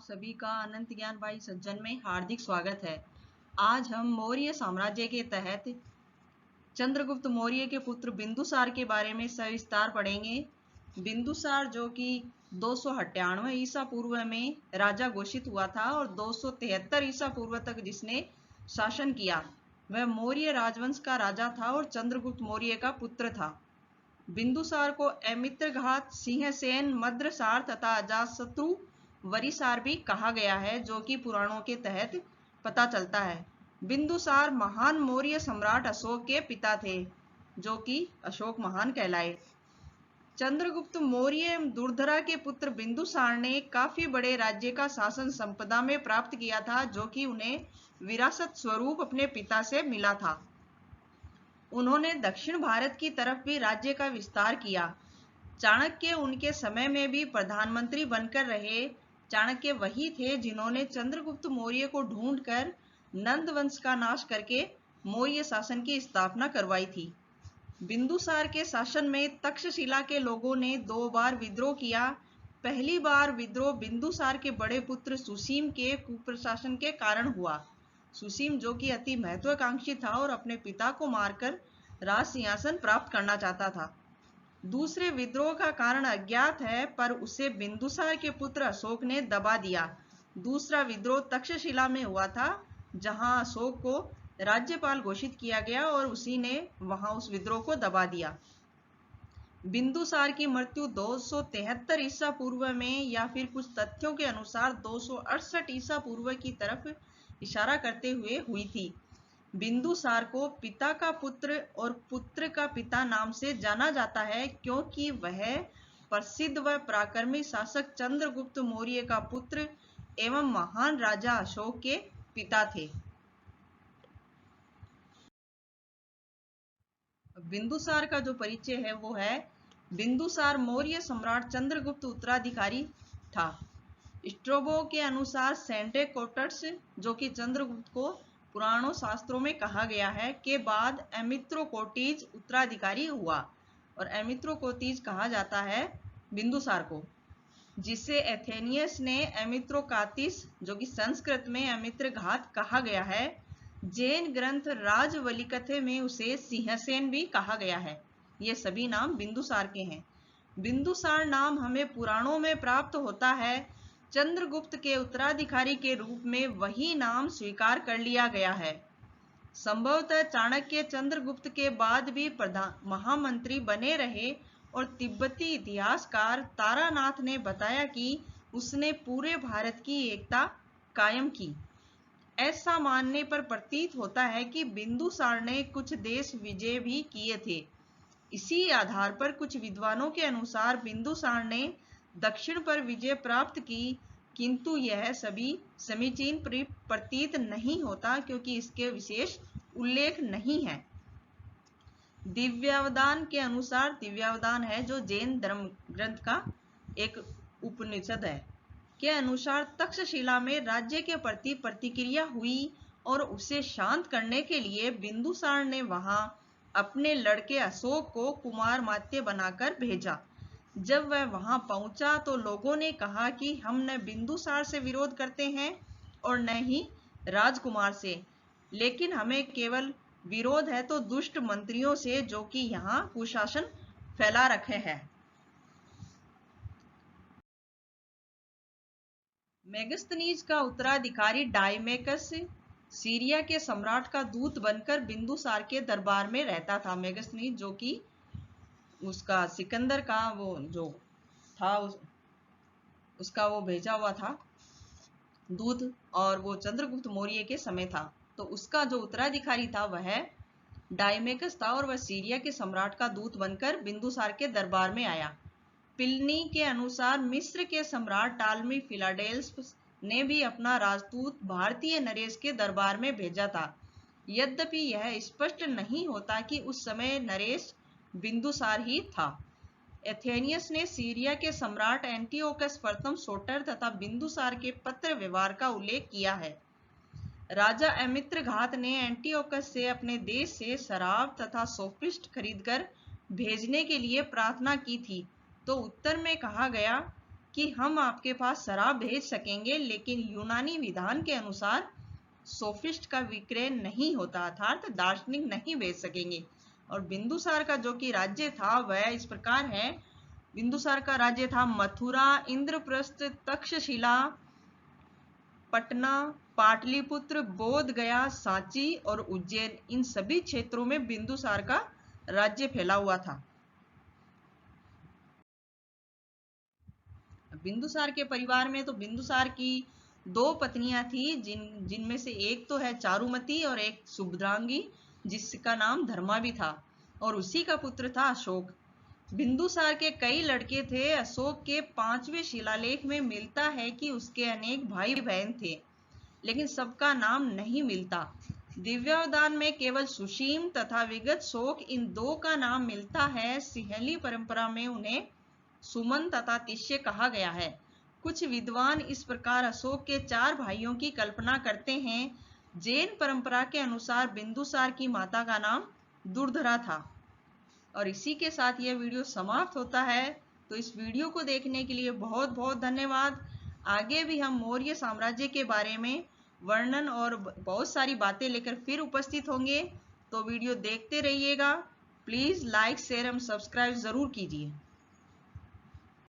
सभी का अनंत ज्ञान भाई सज्जन में हार्दिक स्वागत है। आज हम मौर्य साम्राज्य के तहत चंद्रगुप्त मौर्य के पुत्र बिंदुसार के बारे में सविस्तार पढ़ेंगे। बिंदुसार जो कि 298 ईसा पूर्व में राजा घोषित हुआ था और 273 ईसा पूर्व तक जिसने शासन किया, वह मौर्य राजवंश का राजा था और चंद्रगुप्त मौर्य का पुत्र था। बिंदुसार को अमित्रघात, सिंहसेन, मद्रसार तथा अजातशत्रु वरिसार भी कहा गया है, जो कि पुराणों के तहत पता चलता है। बिंदुसार महान मौर्य सम्राट अशोक के पिता थे, जो कि अशोक महान कहलाए। चंद्रगुप्त मौर्य एवं दुर्धरा के पुत्र बिंदुसार ने काफी बड़े राज्य का शासन संपदा में प्राप्त किया था, जो कि उन्हें विरासत स्वरूप अपने पिता से मिला था। उन्होंने दक्षिण भारत की तरफ भी राज्य का विस्तार किया। चाणक्य उनके समय में भी प्रधानमंत्री बनकर रहे। चाणक्य वही थे जिन्होंने चंद्रगुप्त मौर्य को ढूंढकर नंद वंश का नाश करके मौर्य शासन की स्थापना करवाई थी। बिंदुसार के शासन में तक्षशिला के लोगों ने 2 बार विद्रोह किया। पहली बार विद्रोह बिंदुसार के बड़े पुत्र सुसीम के कुप्रशासन के कारण हुआ। सुसीम जो कि अति महत्वाकांक्षी था और अपने पिता को मारकर राज सिंहासन प्राप्त करना चाहता था। दूसरे विद्रोह का कारण अज्ञात है, पर उसे बिंदुसार के पुत्र अशोक ने दबा दिया। दूसरा विद्रोह तक्षशिला में हुआ था, जहां अशोक को राज्यपाल घोषित किया गया और उसी ने वहां उस विद्रोह को दबा दिया। बिंदुसार की मृत्यु 273 ईसा पूर्व में या फिर कुछ तथ्यों के अनुसार 268 ईसा पूर्व की तरफ इशारा करते हुए हुई थी। बिंदुसार को पिता का पुत्र और पुत्र का पिता नाम से जाना जाता है, क्योंकि वह प्रसिद्ध व पराक्रमी शासक चंद्रगुप्त मौर्य का पुत्र एवं महान राजा अशोक के पिता थे। बिंदुसार का जो परिचय है वो है, बिंदुसार मौर्य सम्राट चंद्रगुप्त उत्तराधिकारी था। स्ट्रोबो के अनुसार सेंटेकोटस, जो कि चंद्रगुप्त को पुराणों शास्त्रों में कहा गया है, के बाद एमित्रोकोटीज उत्तराधिकारी हुआ और एमित्रोकोटीज कहा जाता है बिंदुसार को, जिसे एथेनियस ने एमित्रोकातिस, जो कि संस्कृत में अमित्रघात कहा गया है। जैन ग्रंथ राजवलिकथे में उसे सिंहसेन भी कहा गया है। ये सभी नाम बिंदुसार के हैं। बिंदुसार नाम हमें पुराणों में प्राप्त होता है। चंद्रगुप्त के उत्तराधिकारी के रूप में वही नाम स्वीकार कर लिया गया है। संभवतः चाणक्य चंद्रगुप्त के बाद भी प्रधान महामंत्री बने रहे और तिब्बती इतिहासकार तारानाथ ने बताया कि उसने पूरे भारत की एकता कायम की। ऐसा मानने पर प्रतीत होता है कि बिंदुसार ने कुछ देश विजय भी किए थे। इसी आधार पर कुछ विद्वानों के अनुसार बिंदुसार ने दक्षिण पर विजय प्राप्त की, किंतु यह सभी समीचीन प्रतीत नहीं होता, क्योंकि इसके विशेष उल्लेख नहीं है। दिव्यावदान के अनुसार, दिव्यावदान है जो जैन धर्म ग्रंथ का एक उपनिषद है, के अनुसार तक्षशिला में राज्य के प्रति प्रतिक्रिया हुई और उसे शांत करने के लिए बिंदुसार ने वहां अपने लड़के अशोक को कुमारमात्य बनाकर भेजा। जब वह वहां पहुंचा तो लोगों ने कहा कि हम न बिंदुसार से विरोध करते हैं और न ही राजकुमार से, लेकिन हमें केवल विरोध है तो दुष्ट मंत्रियों से, जो कि यहाँ कुशासन फैला रखे हैं। मेगस्थनीज का उत्तराधिकारी डायमेकस सीरिया के सम्राट का दूत बनकर बिंदुसार के दरबार में रहता था। मेगस्थनीज जो कि उसका सिकंदर का वो जो था उसका वो भेजा हुआ था दूत, और वो चंद्रगुप्त मौर्य के समय था। तो उसका जो उत्तराधिकारी था वह डायमेकस था और वह सीरिया के सम्राट का दूत बनकर बिंदुसार के दरबार में आया। प्लिनी के अनुसार मिस्र के सम्राट टालमी फिलाडेल्फस ने भी अपना राजदूत भारतीय नरेश के दरबार में भेजा था। यद्यपि यह स्पष्ट नहीं होता कि उस समय नरेश बिंदुसार ही था। एथेनियस ने सीरिया के सम्राट एंटियोकस प्रथम सोटर तथा बिंदुसार के पत्र व्यवहार का उल्लेख किया है। राजा अमित्रघात ने एंटियोकस से अपने देश से शराब तथा सोफिस्ट खरीदकर भेजने के लिए प्रार्थना की थी, तो उत्तर में कहा गया कि हम आपके पास शराब भेज सकेंगे, लेकिन यूनानी विधान के अनुसार सोफिस्ट का विक्रय नहीं होता, अर्थात दार्शनिक नहीं भेज सकेंगे। और बिंदुसार का जो कि राज्य था वह इस प्रकार है। बिंदुसार का राज्य था मथुरा, इंद्रप्रस्थ, तक्षशिला, पटना, पाटलिपुत्र, बोध गया, सांची और उज्जैन, इन सभी क्षेत्रों में बिंदुसार का राज्य फैला हुआ था। बिंदुसार के परिवार में तो बिंदुसार की 2 पत्नियां थी, जिनमें से एक तो है चारुमती और एक सुभद्रांगी, जिसका नाम धर्मा भी था, और उसी का पुत्र था अशोक। बिंदुसार के कई लड़के थे। अशोक के 5वें शिलालेख में मिलता है कि उसके अनेक भाई बहन थे, लेकिन सबका नाम नहीं मिलता। दिव्यावदान में केवल सुशीम तथा विगत शोक, इन 2 का नाम मिलता है। सिंहली परंपरा में उन्हें सुमन तथा तिष्य कहा गया है। कुछ विद्वान इस प्रकार अशोक के 4 भाइयों की कल्पना करते हैं। जैन परंपरा के अनुसार बिंदुसार की माता का नाम दुर्धरा था। और इसी के साथ यह वीडियो समाप्त होता है। तो इस वीडियो को देखने के लिए बहुत बहुत धन्यवाद। आगे भी हम मौर्य साम्राज्य के बारे में वर्णन और बहुत सारी बातें लेकर फिर उपस्थित होंगे। तो वीडियो देखते रहिएगा। प्लीज़ लाइक, शेयर एवं सब्सक्राइब ज़रूर कीजिए।